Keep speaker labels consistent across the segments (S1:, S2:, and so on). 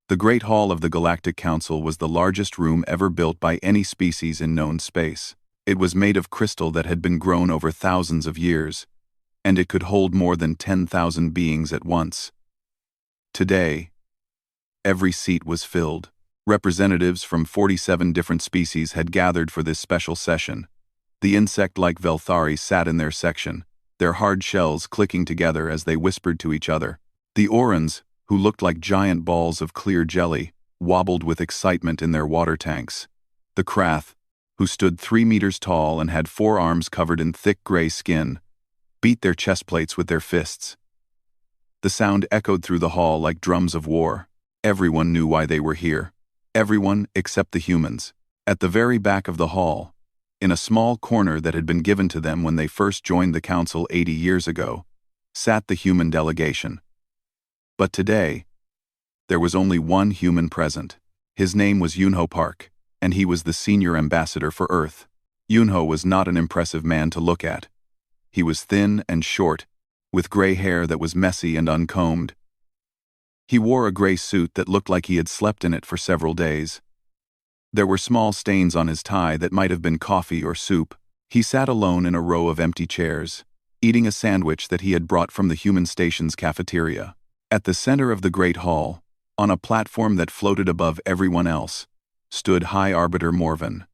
S1: The Great Hall of the Galactic Council was the largest room ever built by any species in known space. It was made of crystal that had been grown over thousands of years, and it could hold more than 10,000 beings at once. Today, every seat was filled. Representatives from 47 different species had gathered for this special session. The insect-like Velthari sat in their section, their hard shells clicking together as they whispered to each other. The Orans, who looked like giant balls of clear jelly, wobbled with excitement in their water tanks. The Krath, who stood 3 meters tall and had 4 arms covered in thick gray skin, beat their chest plates with their fists. The sound echoed through the hall like drums of war. Everyone knew why they were here. Everyone except the humans. At the very back of the hall, in a small corner that had been given to them when they first joined the council 80 years ago, sat the human delegation. But today, there was only one human present. His name was Yunho Park, and he was the senior ambassador for Earth. Yunho was not an impressive man to look at. He was thin and short, with gray hair that was messy and uncombed. He wore a gray suit that looked like he had slept in it for several days. There were small stains on his tie that might have been coffee or soup. He sat alone in a row of empty chairs, eating a sandwich that he had brought from the human station's cafeteria. At the center of the Great Hall, on a platform that floated above everyone else, stood High Arbiter Morven.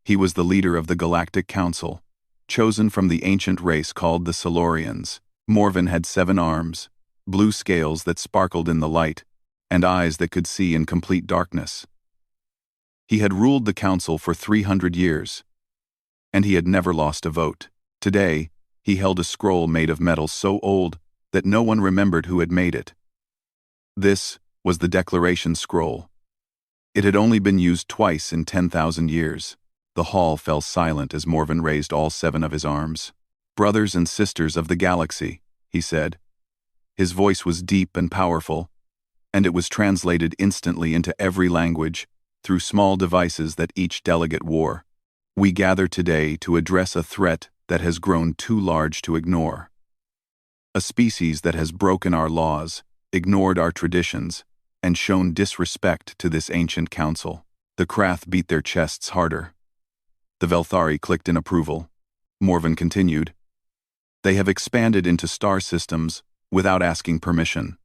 S1: He was the leader of the Galactic Council, chosen from the ancient race called the Silurians. Morven had 7 arms, blue scales that sparkled in the light, and eyes that could see in complete darkness. He had ruled the council for 300 years, and he had never lost a vote. Today, he held a scroll made of metal so old that no one remembered who had made it. This was the Declaration Scroll. It had only been used twice in 10,000 years. The hall fell silent as Morven raised all 7 of his arms. "Brothers and sisters of the galaxy," he said. His voice was deep and powerful, and it was translated instantly into every language through small devices that each delegate wore. "We gather today to address a threat that has grown too large to ignore. A species that has broken our laws, ignored our traditions, and shown disrespect to this ancient council." The Krath beat their chests harder. The Velthari clicked in approval. Morven continued. "They have expanded into star systems without asking permission.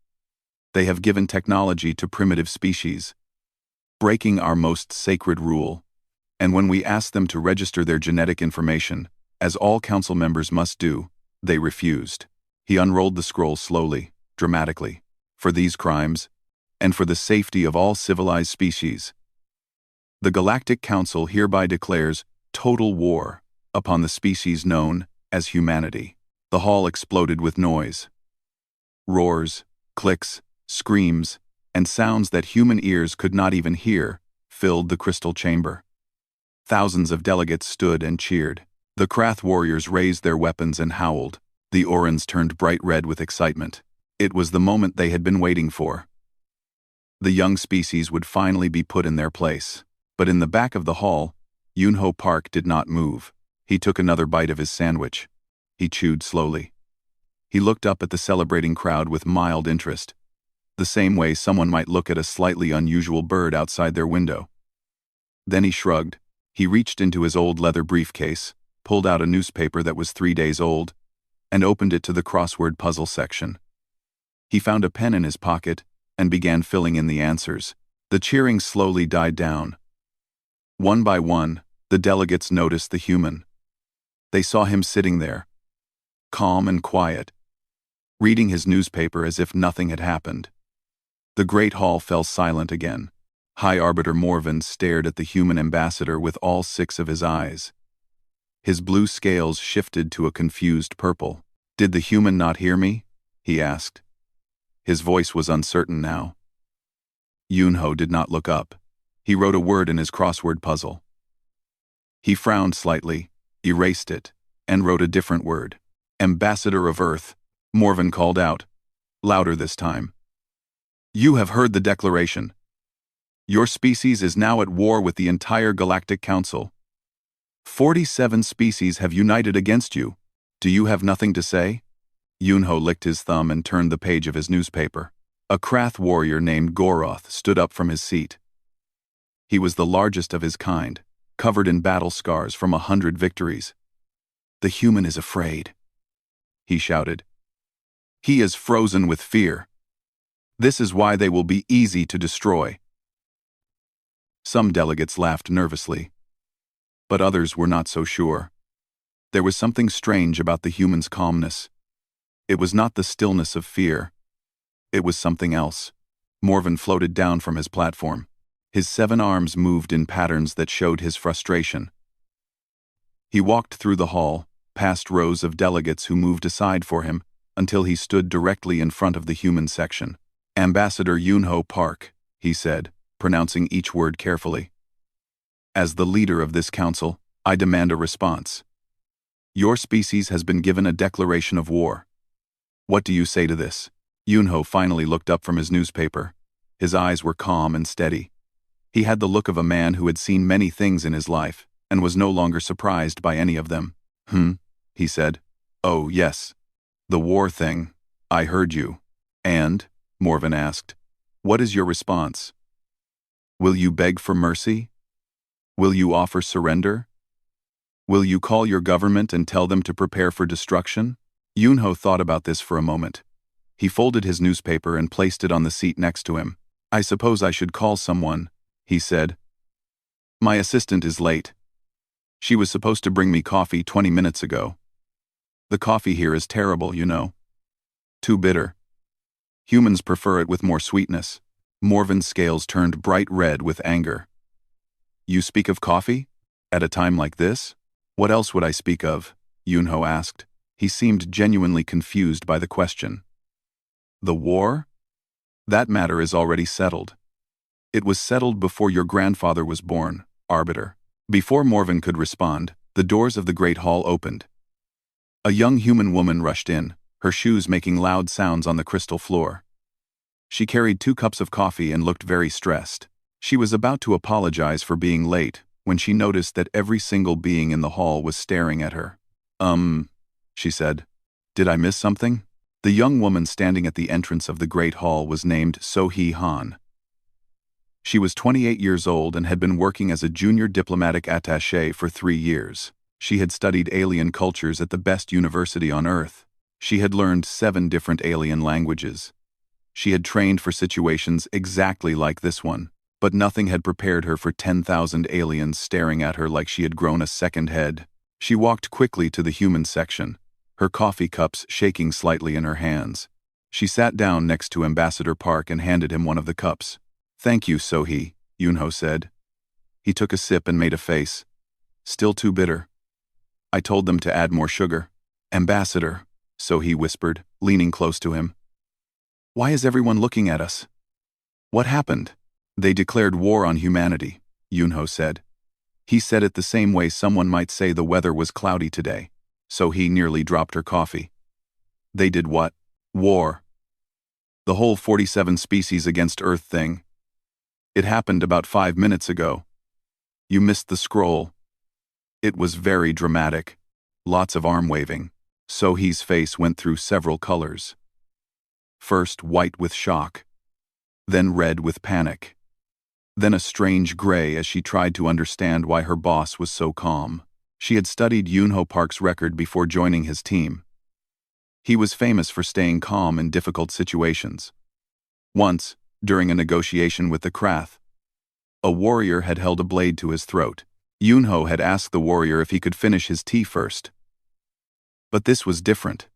S1: They have given technology to primitive species, breaking our most sacred rule. And when we asked them to register their genetic information, as all council members must do, they refused." He unrolled the scroll slowly, dramatically. "For these crimes, and for the safety of all civilized species, the Galactic Council hereby declares total war upon the species known as humanity." The hall exploded with noise. Roars, clicks, screams, and sounds that human ears could not even hear filled the crystal chamber. Thousands of delegates stood and cheered. The Krath warriors raised their weapons and howled. The Orans turned bright red with excitement. It was the moment they had been waiting for. The young species would finally be put in their place. But in the back of the hall, Yunho Park did not move. He took another bite of his sandwich. He chewed slowly. He looked up at the celebrating crowd with mild interest, the same way someone might look at a slightly unusual bird outside their window. Then he shrugged. He reached into his old leather briefcase, pulled out a newspaper that was 3 days old, and opened it to the crossword puzzle section. He found a pen in his pocket and began filling in the answers. The cheering slowly died down. One by one, the delegates noticed the human. They saw him sitting there, calm and quiet, reading his newspaper as if nothing had happened. The Great Hall fell silent again. High Arbiter Morven stared at the human ambassador with all 6 of his eyes. His blue scales shifted to a confused purple. "Did the human not hear me?" he asked. His voice was uncertain now. Yunho did not look up. He wrote a word in his crossword puzzle. He frowned slightly, erased it, and wrote a different word. "Ambassador of Earth," Morven called out, louder this time. "You have heard the declaration. Your species is now at war with the entire Galactic Council. 47 species have united against you. Do you have nothing to say?" Yunho licked his thumb and turned the page of his newspaper. A Krath warrior named Goroth stood up from his seat. He was the largest of his kind, covered in battle scars from 100 victories. "The human is afraid," he shouted. "He is frozen with fear. This is why they will be easy to destroy." Some delegates laughed nervously, but others were not so sure. There was something strange about the human's calmness. It was not the stillness of fear. It was something else. Morven floated down from his platform. His 7 arms moved in patterns that showed his frustration. He walked through the hall, past rows of delegates who moved aside for him, until he stood directly in front of the human section. "Ambassador Yunho Park," he said, pronouncing each word carefully. "As the leader of this council, I demand a response. Your species has been given a declaration of war. What do you say to this?" Yunho finally looked up from his newspaper. His eyes were calm and steady. He had the look of a man who had seen many things in his life, and was no longer surprised by any of them. He said. "Oh, yes. The war thing. I heard you." "And?" Morven asked. "What is your response? Will you beg for mercy? Will you offer surrender? Will you call your government and tell them to prepare for destruction?" Yunho thought about this for a moment. He folded his newspaper and placed it on the seat next to him. "I suppose I should call someone," he said. "My assistant is late. She was supposed to bring me coffee 20 minutes ago. The coffee here is terrible, you know. Too bitter. Humans prefer it with more sweetness." Morven's scales turned bright red with anger. "You speak of coffee? At a time like this? What else would I speak of?" Yunho asked. He seemed genuinely confused by the question. "The war? That matter is already settled. It was settled before your grandfather was born, Arbiter." Before Morven could respond, the doors of the Great Hall opened. A young human woman rushed in, her shoes making loud sounds on the crystal floor. She carried 2 cups of coffee and looked very stressed. She was about to apologize for being late when she noticed that every single being in the hall was staring at her. She said. "Did I miss something?" The young woman standing at the entrance of the Great Hall was named So-hee Han. She was 28 years old and had been working as a junior diplomatic attaché for 3 years. She had studied alien cultures at the best university on Earth. She had learned 7 different alien languages. She had trained for situations exactly like this one, but nothing had prepared her for 10,000 aliens staring at her like she had grown a second head. She walked quickly to the human section, her coffee cups shaking slightly in her hands. She sat down next to Ambassador Park and handed him one of the cups. "Thank you, So-hee," Yunho said. He took a sip and made a face. "Still too bitter. I told them to add more sugar." "Ambassador," So-hee whispered, leaning close to him. "Why is everyone looking at us? What happened?" "They declared war on humanity," Yunho said. He said it the same way someone might say the weather was cloudy today. So-hee nearly dropped her coffee. "They did what?" "War. The whole 47 species against Earth thing. It happened about 5 minutes ago. You missed the scroll. It was very dramatic. Lots of arm waving." So-hee's face went through several colors. First white with shock, then red with panic, then a strange gray as she tried to understand why her boss was so calm. She had studied Yunho Park's record before joining his team. He was famous for staying calm in difficult situations. Once, during a negotiation with the Krath, a warrior had held a blade to his throat. Yunho had asked the warrior if he could finish his tea first. But this was different.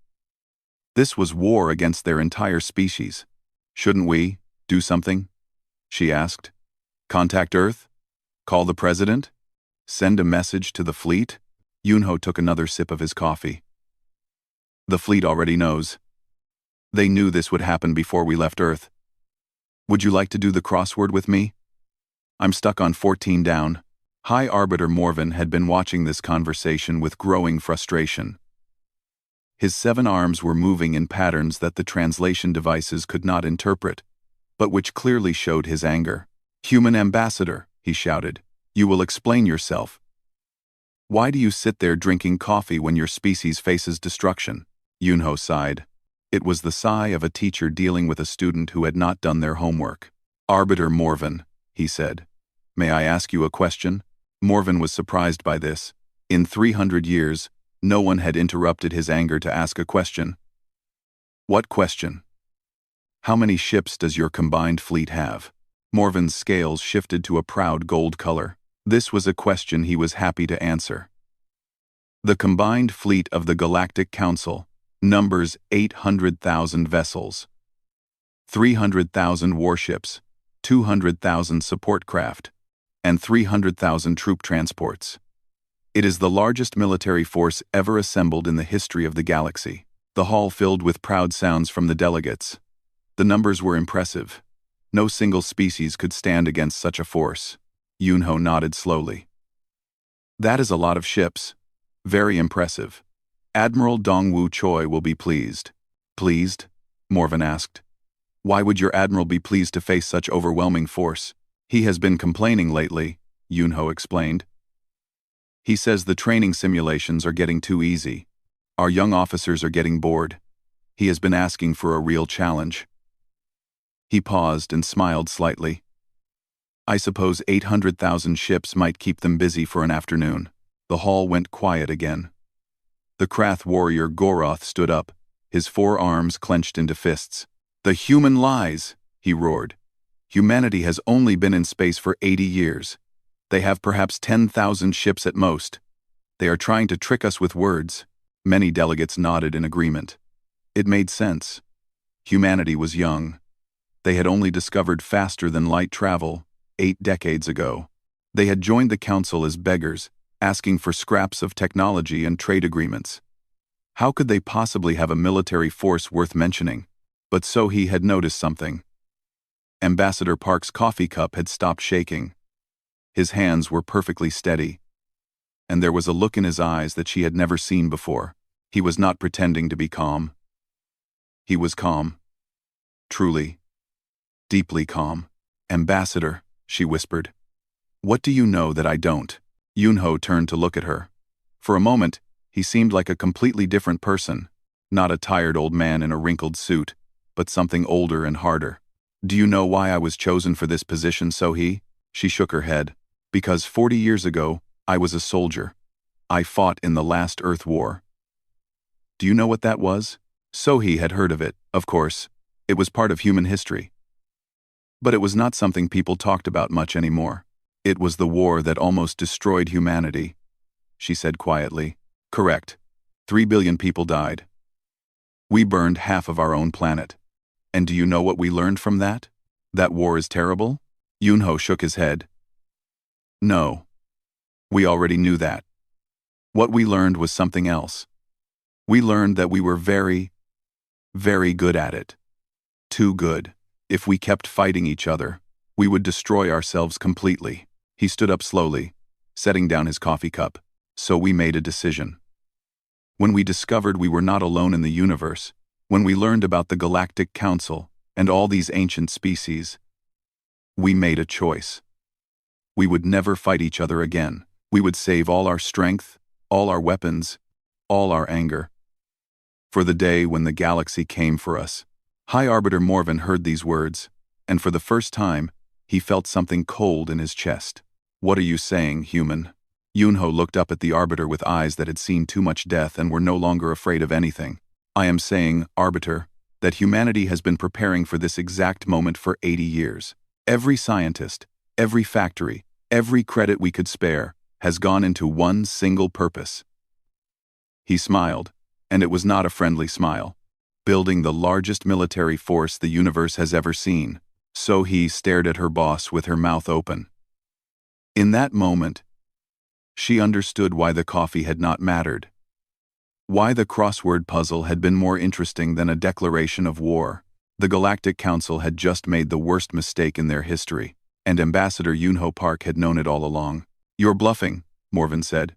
S1: This was war against their entire species. "Shouldn't we do something?" she asked. "Contact Earth? Call the president? Send a message to the fleet?" Yunho took another sip of his coffee. "The fleet already knows. They knew this would happen before we left Earth. Would you like to do the crossword with me? I'm stuck on 14 down." High Arbiter Morven had been watching this conversation with growing frustration. His 7 arms were moving in patterns that the translation devices could not interpret, but which clearly showed his anger. "Human ambassador," he shouted, "you will explain yourself. Why do you sit there drinking coffee when your species faces destruction?" Yunho sighed. It was the sigh of a teacher dealing with a student who had not done their homework. "Arbiter Morven," he said. "May I ask you a question?" Morven was surprised by this. In 300 years, no one had interrupted his anger to ask a question. "What question?" "How many ships does your combined fleet have?" Morven's scales shifted to a proud gold color. This was a question he was happy to answer. "The combined fleet of the Galactic Council numbers 800,000 vessels, 300,000 warships, 200,000 support craft, and 300,000 troop transports. It is the largest military force ever assembled in the history of the galaxy." The hall filled with proud sounds from the delegates. The numbers were impressive. No single species could stand against such a force. Yunho nodded slowly. "That is a lot of ships. Very impressive. Admiral Dongwu Choi will be pleased." "Pleased?" Morven asked. "Why would your admiral be pleased to face such overwhelming force?" "He has been complaining lately," Yunho explained. "He says the training simulations are getting too easy. Our young officers are getting bored. He has been asking for a real challenge." He paused and smiled slightly. "I suppose 800,000 ships might keep them busy for an afternoon." The hall went quiet again. The Krath warrior Goroth stood up, his forearms clenched into fists. "The human lies!" he roared. "Humanity has only been in space for 80 years. They have perhaps 10,000 ships at most. They are trying to trick us with words." Many delegates nodded in agreement. It made sense. Humanity was young. They had only discovered faster-than-light travel 8 decades ago. They had joined the council as beggars, asking for scraps of technology and trade agreements. How could they possibly have a military force worth mentioning? But so he had noticed something. Ambassador Park's coffee cup had stopped shaking. His hands were perfectly steady, and there was a look in his eyes that she had never seen before. He was not pretending to be calm. He was calm. Truly. Deeply calm. "Ambassador," she whispered. "What do you know that I don't?" Yunho turned to look at her. For a moment, he seemed like a completely different person, not a tired old man in a wrinkled suit, but something older and harder. "Do you know why I was chosen for this position, Sohee?" She shook her head. "Because 40 years ago, I was a soldier. I fought in the last Earth War." "Do you know what that was?" Sohee had heard of it, of course. It was part of human history. But it was not something people talked about much anymore. "It was the war that almost destroyed humanity," she said quietly. "Correct. 3 billion people died. We burned half of our own planet. And do you know what we learned from that? That war is terrible?" Yunho shook his head. "No. We already knew that. What we learned was something else. We learned that we were very, very good at it. Too good. If we kept fighting each other, we would destroy ourselves completely." He stood up slowly, setting down his coffee cup. "So we made a decision. When we discovered we were not alone in the universe, when we learned about the Galactic Council and all these ancient species, we made a choice. We would never fight each other again. We would save all our strength, all our weapons, all our anger, for the day when the galaxy came for us." High Arbiter Morven heard these words, and for the first time, he felt something cold in his chest. "What are you saying, human?" Yunho looked up at the Arbiter with eyes that had seen too much death and were no longer afraid of anything. "I am saying, Arbiter, that humanity has been preparing for this exact moment for 80 years. Every scientist, every factory, every credit we could spare, has gone into one single purpose." He smiled, and it was not a friendly smile. "Building the largest military force the universe has ever seen." Sohee stared at her boss with her mouth open. In that moment, she understood why the coffee had not mattered. Why the crossword puzzle had been more interesting than a declaration of war. The Galactic Council had just made the worst mistake in their history, and Ambassador Yunho Park had known it all along. "You're bluffing," Morven said.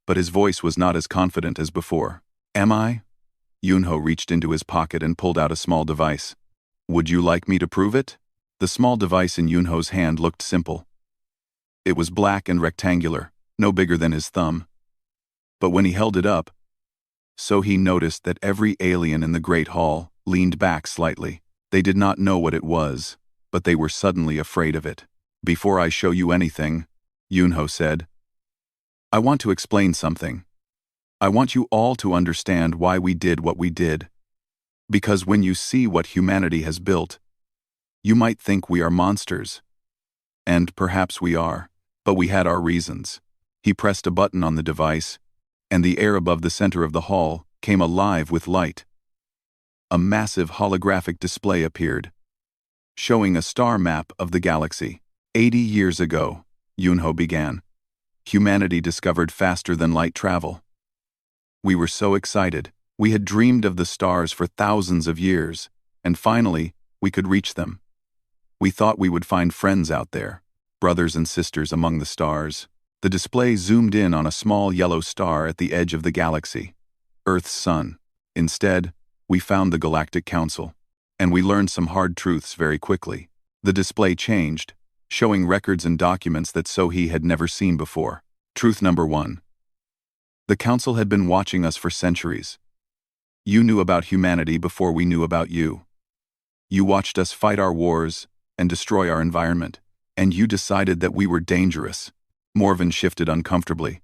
S1: But his voice was not as confident as before. "Am I?" Yunho reached into his pocket and pulled out a small device. "Would you like me to prove it?" The small device in Yunho's hand looked simple. It was black and rectangular, no bigger than his thumb. But when he held it up, So he noticed that every alien in the Great Hall leaned back slightly. They did not know what it was, but they were suddenly afraid of it. "Before I show you anything," Yunho said, "I want to explain something. I want you all to understand why we did what we did. Because when you see what humanity has built, you might think we are monsters. And perhaps we are, but we had our reasons." He pressed a button on the device, and the air above the center of the hall came alive with light. A massive holographic display appeared, showing a star map of the galaxy. 80 years ago, Yunho began, humanity discovered faster than light travel. We were so excited. We had dreamed of the stars for thousands of years, and finally, we could reach them. We thought we would find friends out there, brothers and sisters among the stars. The display zoomed in on a small yellow star at the edge of the galaxy, Earth's sun. Instead, we found the Galactic Council, and we learned some hard truths very quickly. The display changed, showing records and documents that Sohee had never seen before. Truth number 1. The Council had been watching us for centuries. You knew about humanity before we knew about you. You watched us fight our wars and destroy our environment, and you decided that we were dangerous. Morven shifted uncomfortably.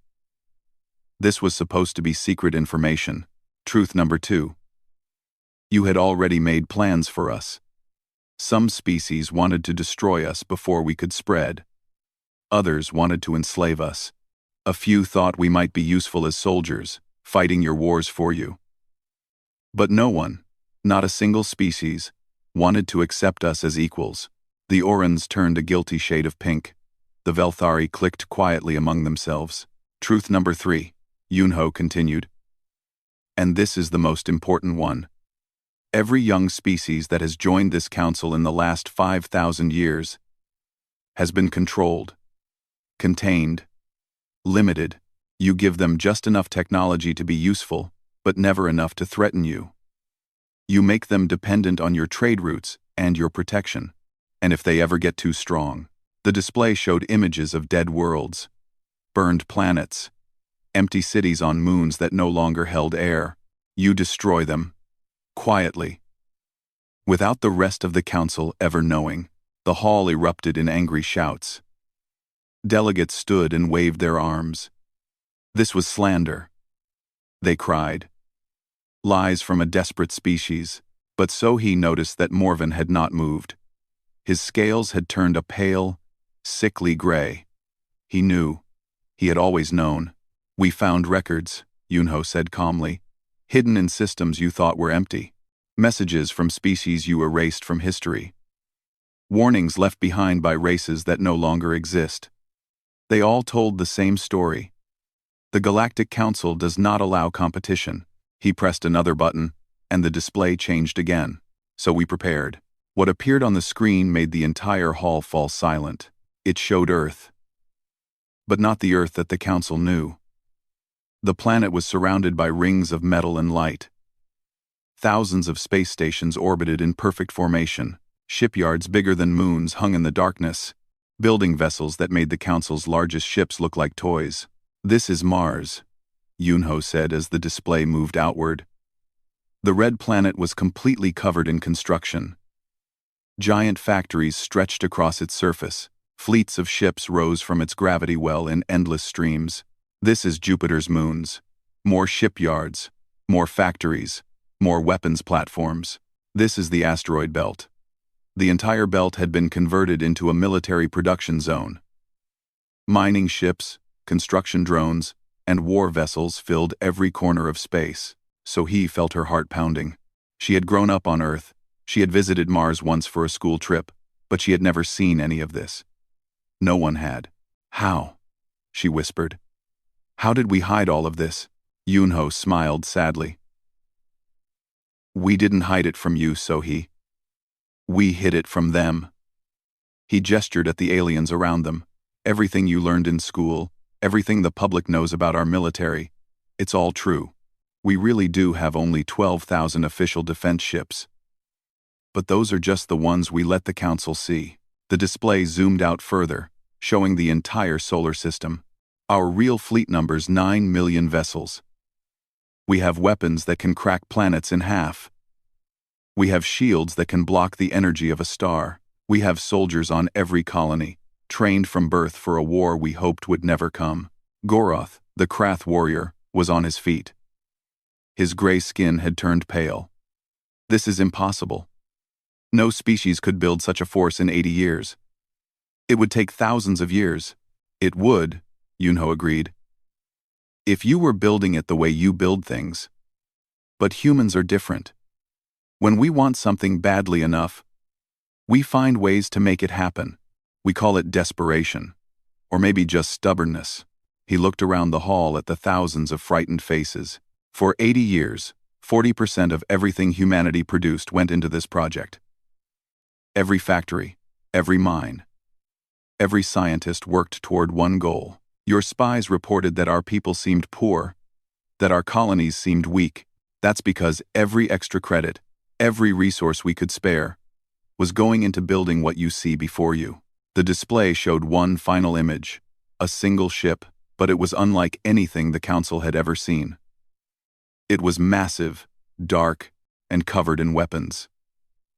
S1: This was supposed to be secret information. Truth number 2. You had already made plans for us. Some species wanted to destroy us before we could spread. Others wanted to enslave us. A few thought we might be useful as soldiers, fighting your wars for you. But no one, not a single species, wanted to accept us as equals. The Orans turned a guilty shade of pink. The Velthari clicked quietly among themselves. Truth number 3, Yunho continued. And this is the most important one. Every young species that has joined this council in the last 5,000 years has been controlled, contained, limited. You give them just enough technology to be useful, but never enough to threaten you. You make them dependent on your trade routes and your protection. And if they ever get too strong, the display showed images of dead worlds, burned planets, empty cities on moons that no longer held air. You destroy them, quietly. Without the rest of the council ever knowing, the hall erupted in angry shouts. Delegates stood and waved their arms. This was slander, they cried. Lies from a desperate species, but Sohee noticed that Morven had not moved. His scales had turned a pale, sickly gray. He knew. He had always known. We found records, Yunho said calmly, hidden in systems you thought were empty. Messages from species you erased from history. Warnings left behind by races that no longer exist. They all told the same story. The Galactic Council does not allow competition. He pressed another button, and the display changed again. So we prepared. What appeared on the screen made the entire hall fall silent. It showed Earth. But not the Earth that the Council knew. The planet was surrounded by rings of metal and light. Thousands of space stations orbited in perfect formation. Shipyards bigger than moons hung in the darkness. Building vessels that made the Council's largest ships look like toys. This is Mars, Yunho said as the display moved outward. The red planet was completely covered in construction. Giant factories stretched across its surface. Fleets of ships rose from its gravity well in endless streams. This is Jupiter's moons. More shipyards, more factories, more weapons platforms. This is the asteroid belt. The entire belt had been converted into a military production zone. Mining ships, construction drones, and war vessels filled every corner of space. Sohee felt her heart pounding. She had grown up on Earth. She had visited Mars once for a school trip, but she had never seen any of this. No one had. How? She whispered. How did we hide all of this? Yunho smiled sadly. We didn't hide it from you, Sohee. We hid it from them. He gestured at the aliens around them. Everything you learned in school, everything the public knows about our military, it's all true. We really do have only 12,000 official defense ships. But those are just the ones we let the Council see. The display zoomed out further, showing the entire solar system. Our real fleet number's 9 million vessels. We have weapons that can crack planets in half. We have shields that can block the energy of a star. We have soldiers on every colony, trained from birth for a war we hoped would never come. Goroth, the Krath warrior, was on his feet. His gray skin had turned pale. This is impossible. No species could build such a force in 80 years. It would take thousands of years. It would, Yunho agreed, if you were building it the way you build things. But humans are different. When we want something badly enough, we find ways to make it happen. We call it desperation. Or maybe just stubbornness. He looked around the hall at the thousands of frightened faces. For 80 years, 40% of everything humanity produced went into this project. Every factory, every mine, every scientist worked toward one goal. Your spies reported that our people seemed poor, that our colonies seemed weak. That's because every extra credit, every resource we could spare, was going into building what you see before you. The display showed one final image, a single ship, but it was unlike anything the Council had ever seen. It was massive, dark, and covered in weapons.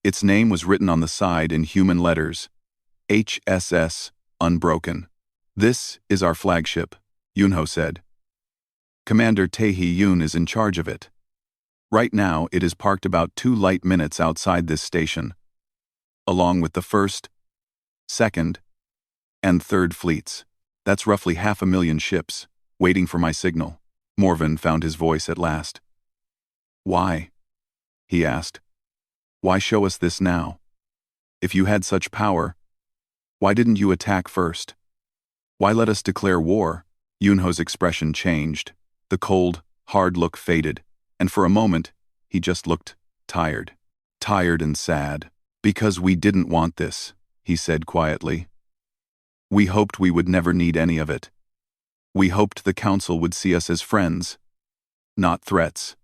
S1: Its name was written on the side in human letters, HSS Unbroken. This is our flagship, Yunho said. Commander Tae-hee Yoon is in charge of it. Right now, it is parked about 2 light minutes outside this station, along with the 1st, 2nd, and 3rd fleets. That's roughly 500,000 ships, waiting for my signal. Morven found his voice at last. Why? He asked. Why show us this now? If you had such power, why didn't you attack first? Why let us declare war? Yunho's expression changed. The cold, hard look faded, and for a moment, he just looked tired. Tired and sad. Because we didn't want this, he said quietly. We hoped we would never need any of it. We hoped the Council would see us as friends, not threats.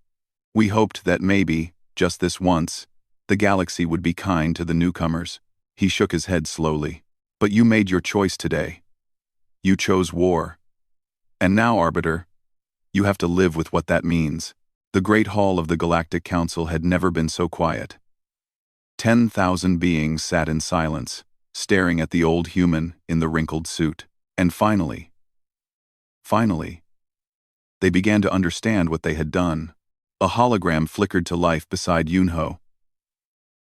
S1: We hoped that maybe, just this once, the galaxy would be kind to the newcomers. He shook his head slowly. But you made your choice today. You chose war. And now, Arbiter, you have to live with what that means. The Great Hall of the Galactic Council had never been so quiet. 10,000 beings sat in silence, staring at the old human in the wrinkled suit. And finally, they began to understand what they had done. A hologram flickered to life beside Yunho.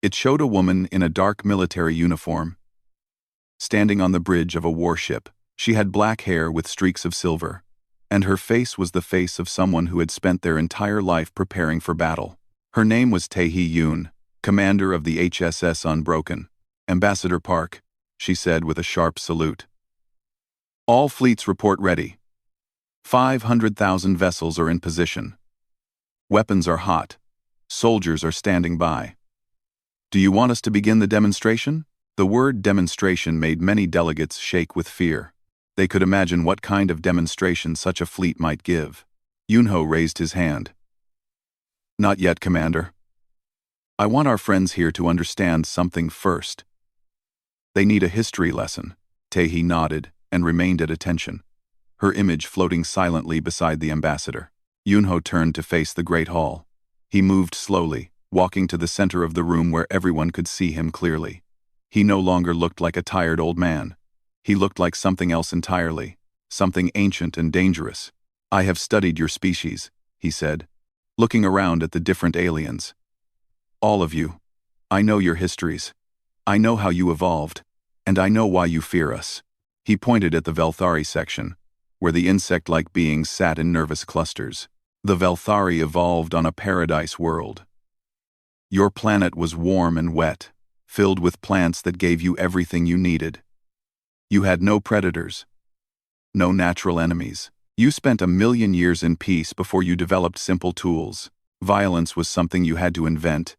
S1: It showed a woman in a dark military uniform, standing on the bridge of a warship. She had black hair with streaks of silver, and her face was the face of someone who had spent their entire life preparing for battle. Her name was Tae-hee Yoon, commander of the HSS Unbroken. Ambassador Park, she said with a sharp salute. All fleets report ready. 500,000 vessels are in position. Weapons are hot. Soldiers are standing by. Do you want us to begin the demonstration? The word demonstration made many delegates shake with fear. They could imagine what kind of demonstration such a fleet might give. Yunho raised his hand. Not yet, Commander. I want our friends here to understand something first. They need a history lesson. Tae-hee nodded and remained at attention, her image floating silently beside the ambassador. Yunho turned to face the Great Hall. He moved slowly, walking to the center of the room where everyone could see him clearly. He no longer looked like a tired old man. He looked like something else entirely, something ancient and dangerous. I have studied your species, he said, looking around at the different aliens. All of you. I know your histories. I know how you evolved, and I know why you fear us. He pointed at the Velthari section, where the insect-like beings sat in nervous clusters. The Velthari evolved on a paradise world. Your planet was warm and wet, filled with plants that gave you everything you needed. You had no predators, no natural enemies. You spent 1,000,000 years in peace before you developed simple tools. Violence was something you had to invent.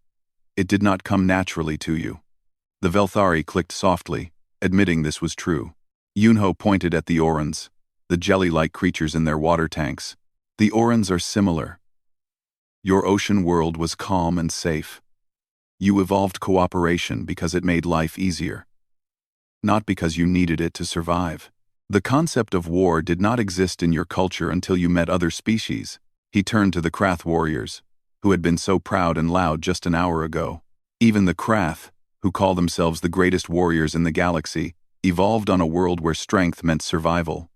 S1: It did not come naturally to you. The Velthari clicked softly, admitting this was true. Yunho pointed at the Orans, the jelly-like creatures in their water tanks. The Orans are similar. Your ocean world was calm and safe. You evolved cooperation because it made life easier, not because you needed it to survive. The concept of war did not exist in your culture until you met other species. He turned to the Krath warriors, who had been so proud and loud just an hour ago. Even the Krath, who call themselves the greatest warriors in the galaxy, evolved on a world where strength meant survival.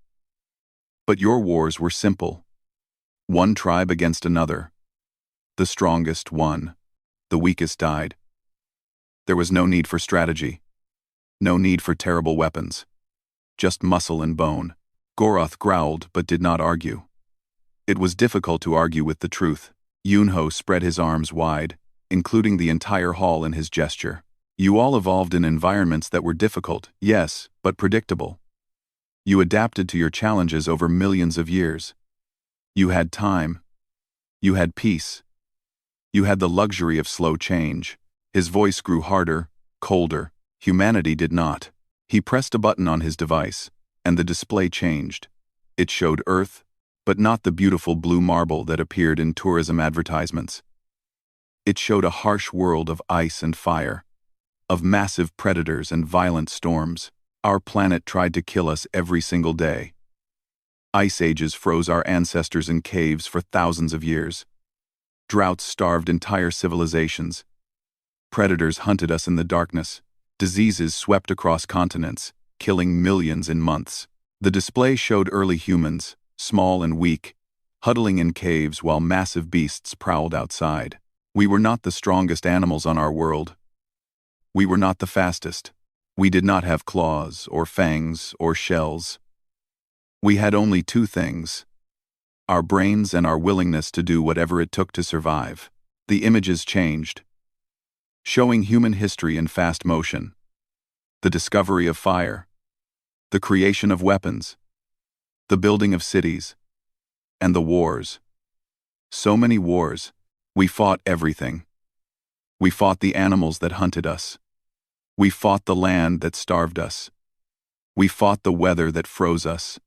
S1: But your wars were simple. One tribe against another. The strongest won. The weakest died. There was no need for strategy. No need for terrible weapons. Just muscle and bone. Goroth growled but did not argue. It was difficult to argue with the truth. Yunho spread his arms wide, including the entire hall in his gesture. You all evolved in environments that were difficult, yes, but predictable. You adapted to your challenges over millions of years. You had time. You had peace. You had the luxury of slow change. His voice grew harder, colder. Humanity did not. He pressed a button on his device, and the display changed. It showed Earth, but not the beautiful blue marble that appeared in tourism advertisements. It showed a harsh world of ice and fire, of massive predators and violent storms. Our planet tried to kill us every single day. Ice ages froze our ancestors in caves for thousands of years. Droughts starved entire civilizations. Predators hunted us in the darkness. Diseases swept across continents, killing millions in months. The display showed early humans, small and weak, huddling in caves while massive beasts prowled outside. We were not the strongest animals on our world. We were not the fastest. We did not have claws or fangs or shells. We had only two things: our brains and our willingness to do whatever it took to survive. The images changed, showing human history in fast motion. The discovery of fire, the creation of weapons, the building of cities, and the wars. So many wars. We fought everything. We fought the animals that hunted us. We fought the land that starved us. We fought the weather that froze us.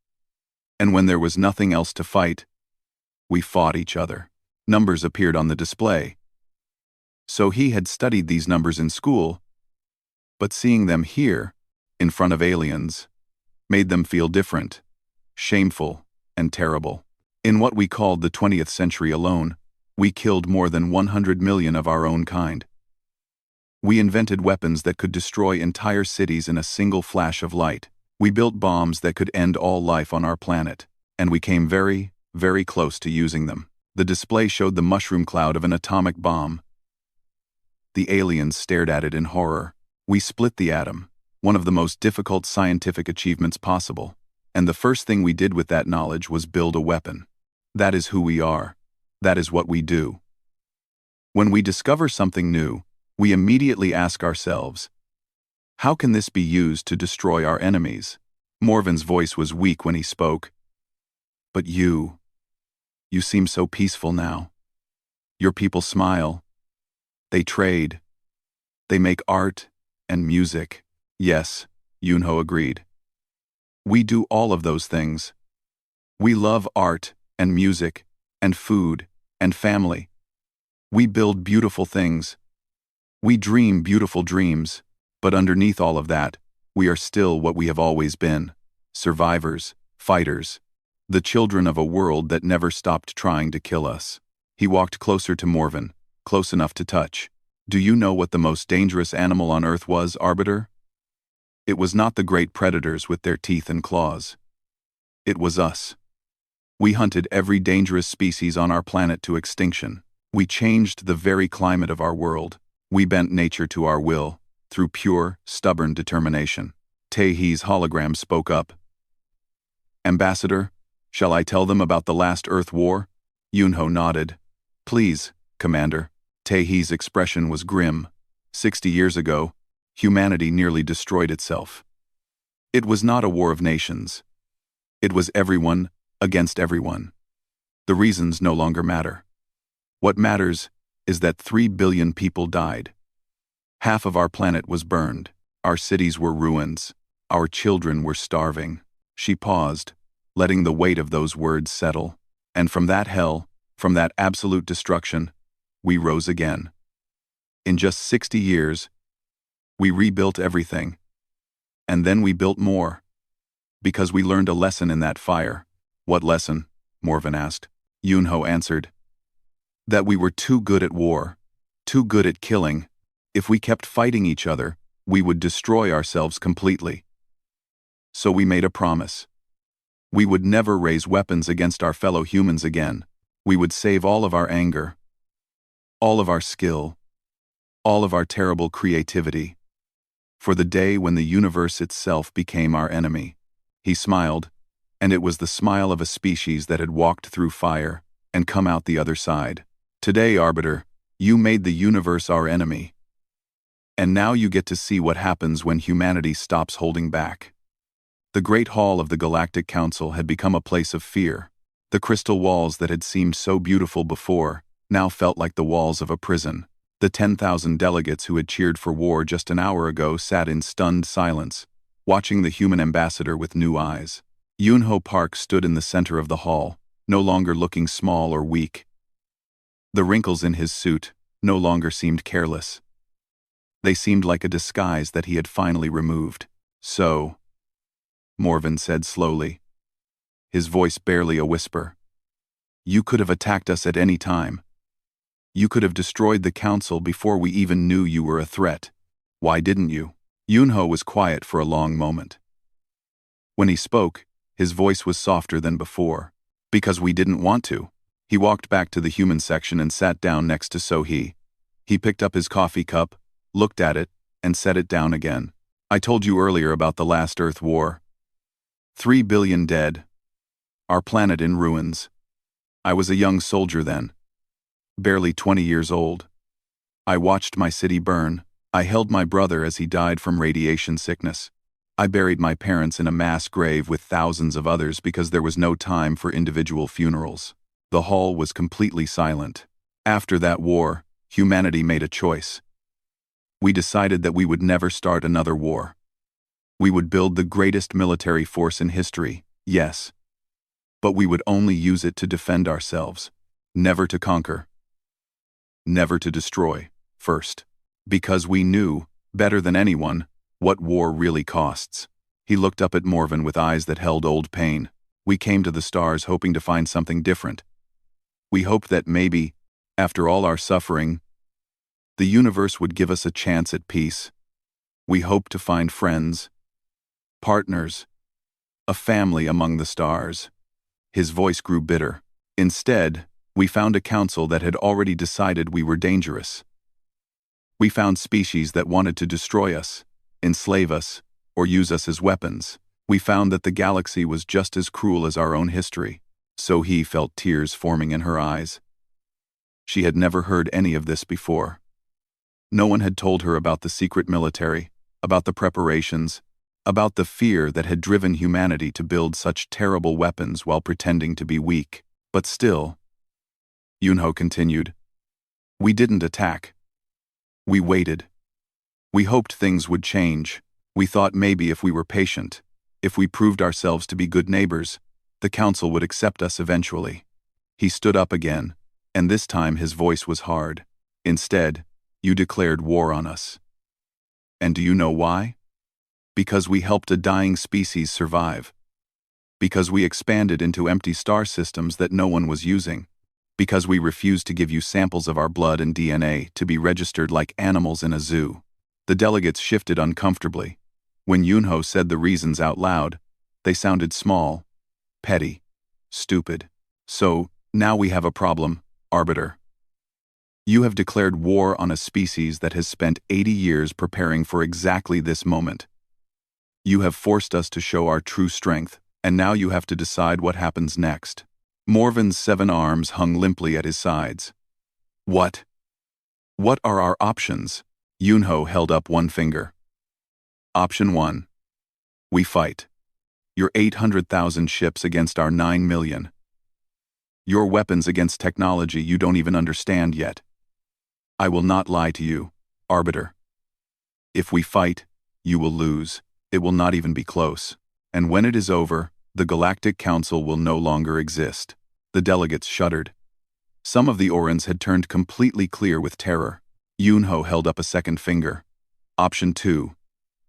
S1: And when there was nothing else to fight, we fought each other. Numbers appeared on the display. So he had studied these numbers in school, but seeing them here, in front of aliens, made them feel different, shameful, and terrible. In what we called the 20th century alone, we killed more than 100 million of our own kind. We invented weapons that could destroy entire cities in a single flash of light. We built bombs that could end all life on our planet, and we came very, very close to using them. The display showed the mushroom cloud of an atomic bomb. The aliens stared at it in horror. We split the atom, one of the most difficult scientific achievements possible. And the first thing we did with that knowledge was build a weapon. That is who we are. That is what we do. When we discover something new, we immediately ask ourselves, how can this be used to destroy our enemies? Morven's voice was weak when he spoke. But you seem so peaceful now. Your people smile. They trade. They make art and music. Yes, Yunho agreed. We do all of those things. We love art and music and food and family. We build beautiful things. We dream beautiful dreams. But underneath all of that, we are still what we have always been: survivors, fighters, the children of a world that never stopped trying to kill us. He walked closer to Morven, close enough to touch. Do you know what the most dangerous animal on Earth was, Arbiter? It was not the great predators with their teeth and claws. It was us. We hunted every dangerous species on our planet to extinction. We changed the very climate of our world. We bent nature to our will, through pure, stubborn determination. Taehee's hologram spoke up. Ambassador, shall I tell them about the last Earth War? Yunho nodded. Please, Commander. Taehee's expression was grim. 60 years ago, humanity nearly destroyed itself. It was not a war of nations. It was everyone against everyone. The reasons no longer matter. What matters is that 3 billion people died. Half of our planet was burned. Our cities were ruins. Our children were starving. She paused, letting the weight of those words settle. And from that hell, from that absolute destruction, we rose again. In just 60 years, we rebuilt everything. And then we built more. Because we learned a lesson in that fire. What lesson? Morven asked. Yunho answered. That we were too good at war, too good at killing. If we kept fighting each other, we would destroy ourselves completely. So we made a promise. We would never raise weapons against our fellow humans again. We would save all of our anger, all of our skill, all of our terrible creativity, for the day when the universe itself became our enemy. He smiled, and it was the smile of a species that had walked through fire and come out the other side. Today, Arbiter, you made the universe our enemy. And now you get to see what happens when humanity stops holding back. The Great Hall of the Galactic Council had become a place of fear. The crystal walls that had seemed so beautiful before now felt like the walls of a prison. The 10,000 delegates who had cheered for war just an hour ago sat in stunned silence, watching the human ambassador with new eyes. Yunho Park stood in the center of the hall, no longer looking small or weak. The wrinkles in his suit no longer seemed careless. They seemed like a disguise that he had finally removed. So, Morven said slowly, his voice barely a whisper, you could have attacked us at any time. You could have destroyed the council before we even knew you were a threat. Why didn't you? Yunho was quiet for a long moment. When he spoke, his voice was softer than before. Because we didn't want to. He walked back to the human section and sat down next to So-hee. He picked up his coffee cup, looked at it, and set it down again. I told you earlier about the last Earth War. 3 billion dead. Our planet in ruins. I was a young soldier then. Barely 20 years old. I watched my city burn. I held my brother as he died from radiation sickness. I buried my parents in a mass grave with thousands of others because there was no time for individual funerals. The hall was completely silent. After that war, humanity made a choice. We decided that we would never start another war. We would build the greatest military force in history, yes. But we would only use it to defend ourselves, never to conquer. Never to destroy, first. Because we knew, better than anyone, what war really costs. He looked up at Morven with eyes that held old pain. We came to the stars hoping to find something different. We hoped that maybe, after all our suffering, the universe would give us a chance at peace. We hoped to find friends, partners, a family among the stars. His voice grew bitter. Instead, we found a council that had already decided we were dangerous. We found species that wanted to destroy us, enslave us, or use us as weapons. We found that the galaxy was just as cruel as our own history. So-hee felt tears forming in her eyes. She had never heard any of this before. No one had told her about the secret military, about the preparations, about the fear that had driven humanity to build such terrible weapons while pretending to be weak. But still, Yunho continued, we didn't attack. We waited. We hoped things would change. We thought maybe if we were patient, if we proved ourselves to be good neighbors, the council would accept us eventually. He stood up again, and this time his voice was hard. Instead, you declared war on us. And do you know why? Because we helped a dying species survive. Because we expanded into empty star systems that no one was using. Because we refused to give you samples of our blood and DNA to be registered like animals in a zoo. The delegates shifted uncomfortably. When Yunho said the reasons out loud, they sounded small, petty, stupid. So, now we have a problem, Arbiter. You have declared war on a species that has spent 80 years preparing for exactly this moment. You have forced us to show our true strength, and now you have to decide what happens next. Morven's 7 arms hung limply at his sides. What? What are our options? Yunho held up one finger. Option 1. We fight. Your 800,000 ships against our 9 million. Your weapons against technology you don't even understand yet. I will not lie to you, Arbiter. If we fight, you will lose. It will not even be close. And when it is over, the Galactic Council will no longer exist. The delegates shuddered. Some of the Orans had turned completely clear with terror. Yunho held up a second finger. Option 2.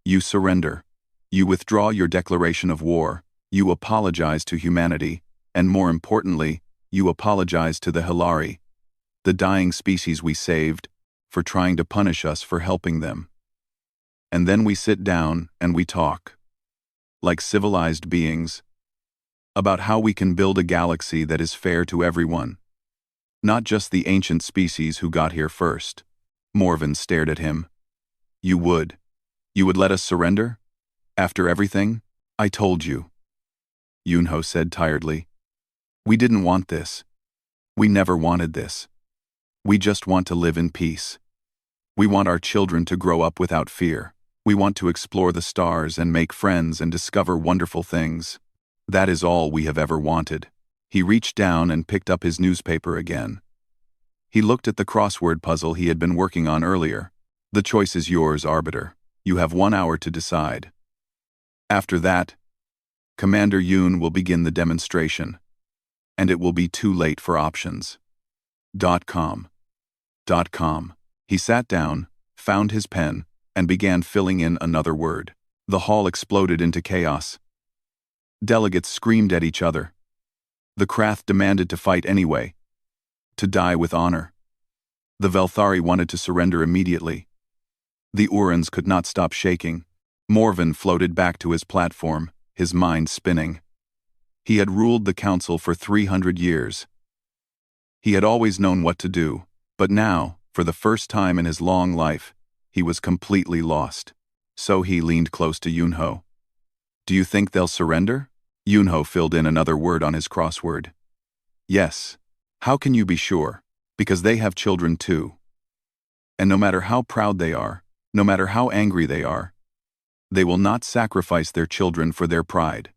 S1: You surrender. You withdraw your declaration of war. You apologize to humanity. And more importantly, You apologize to the Hilari, the dying species we saved, for trying to punish us for helping them. And then we sit down and we talk, like civilized beings, about how we can build a galaxy that is fair to everyone, not just the ancient species who got here first. Morven stared at him. You would let us surrender? After everything? I told you. Yunho said tiredly. We didn't want this. We never wanted this. We just want to live in peace. We want our children to grow up without fear. We want to explore the stars and make friends and discover wonderful things. That is all we have ever wanted. He reached down and picked up his newspaper again. He looked at the crossword puzzle he had been working on earlier. The choice is yours, Arbiter. You have 1 hour to decide. After that, Commander Yoon will begin the demonstration, and it will be too late for options. .com. He sat down, found his pen, and began filling in another word. The hall exploded into chaos. Delegates screamed at each other. The Krath demanded to fight anyway, to die with honor. The Velthari wanted to surrender immediately. The Urans could not stop shaking. Morven floated back to his platform, his mind spinning. He had ruled the council for 300 years. He had always known what to do, but now, for the first time in his long life, he was completely lost. So he leaned close to Yunho. Do you think they'll surrender? Yunho filled in another word on his crossword. Yes. How can you be sure? Because they have children too. And no matter how proud they are, no matter how angry they are, they will not sacrifice their children for their pride.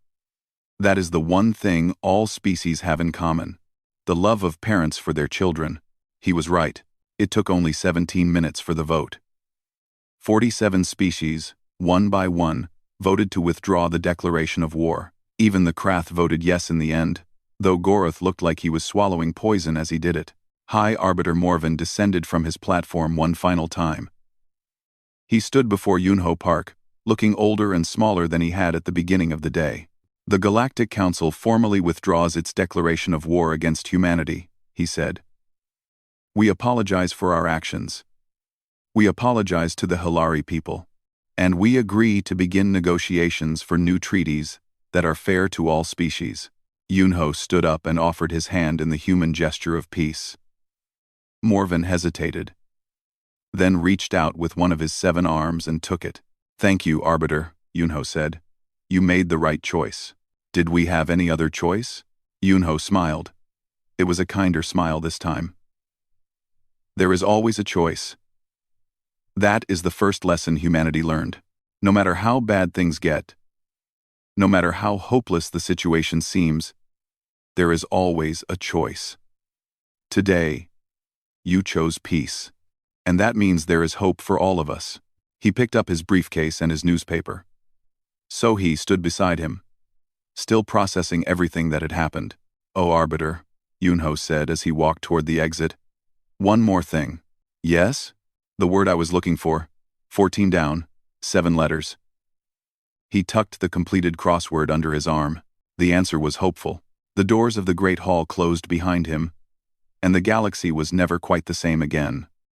S1: That is the one thing all species have in common. The love of parents for their children. He was right. It took only 17 minutes for the vote. 47 species, one by one, voted to withdraw the declaration of war. Even the Krath voted yes in the end, though Goroth looked like he was swallowing poison as he did it. High Arbiter Morven descended from his platform one final time. He stood before Yunho Park, looking older and smaller than he had at the beginning of the day. The Galactic Council formally withdraws its declaration of war against humanity, he said. We apologize for our actions. We apologize to the Hilari people. And we agree to begin negotiations for new treaties that are fair to all species. Yunho stood up and offered his hand in the human gesture of peace. Morven hesitated, then reached out with one of his 7 arms and took it. Thank you, Arbiter, Yunho said. You made the right choice. Did we have any other choice? Yunho smiled. It was a kinder smile this time. There is always a choice. That is the first lesson humanity learned. No matter how bad things get, no matter how hopeless the situation seems, there is always a choice. Today, you chose peace. And that means there is hope for all of us. He picked up his briefcase and his newspaper. Sohee stood beside him, still processing everything that had happened. Oh, Arbiter, Yunho said as he walked toward the exit. One more thing. Yes? The word I was looking for. 14 down, 7 letters. He tucked the completed crossword under his arm. The answer was hopeful. The doors of the Great Hall closed behind him, and the galaxy was never quite the same again.